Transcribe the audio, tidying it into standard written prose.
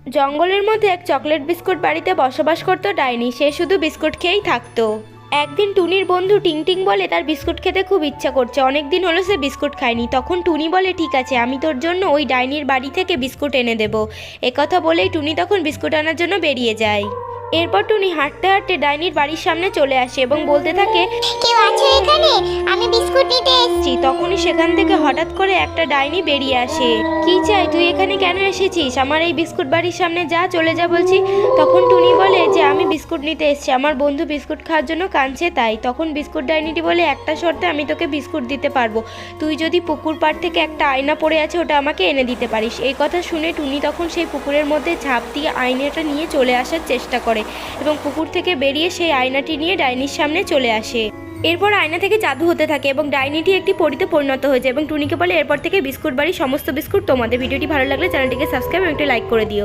জঙ্গলের মধ্যে এক চকলেট বিস্কুট বাড়িতে বসবাস করত ডাইনি। সে শুধু বিস্কুট খেয়েই থাকতো। একদিন টুনির বন্ধু টিংটিং বলে তার বিস্কুট খেতে খুব ইচ্ছা করছে। অনেক দিন হলো সে বিস্কুট খায়নি। তখন টুনি বলে, ঠিক আছে, আমি তোর জন্য ওই ডাইনির বাড়ি থেকে বিস্কুট এনে দেবো। একথা বলেই টুনি তখন বিস্কুট আনার জন্য বেরিয়ে যায়। এরপর টুনি হাঁটতে হাঁটতে ডাইনির বাড়ির সামনে চলে আসে এবং বলতে থাকে, কেউ আছো এখানে? আমি বিস্কুট নিতে এসেছি। তখনই সেখান থেকে হঠাৎ করে একটা ডাইনি বেরিয়ে আসে। কি চাই? তুই এখানে কেন এসেছিস? আমার এই বিস্কুট বাড়ির সামনে যা, চলে যা বলছি। তখন টুনি বলে যে আমি বিস্কুট নিতে এসেছি, আমার বন্ধু বিস্কুট খাওয়ার জন্য কাঁদছে তাই। তখন বিস্কুট ডাইনিটি বলে, একটা শর্তে আমি তোকে বিস্কুট দিতে পারবো, তুই যদি পুকুর পাড় থেকে একটা আয়না পড়ে আছে ওটা আমাকে এনে দিতে পারিস। এই কথা শুনে টুনি তখন সেই পুকুরের মধ্যে ঝাঁপ দিয়ে আয়নাটা নিয়ে চলে আসার চেষ্টা করে এবং পুকুর থেকে বেরিয়ে সেই আয়নাটি নিয়ে ডাইনির সামনে চলে আসে। এরপর আয়না থেকে জাদু হতে থাকে এবং ডাইনিটি একটি পরীতে পরিণত হয়ে যায় এবং টুনিকে বলে, এরপর থেকে বিস্কুট বাড়ির সমস্ত বিস্কুট তোমাদের। ভিডিওটি ভালো লাগলে চ্যানেলটিকে সাবস্ক্রাইব এবং একটি লাইক করে দিও।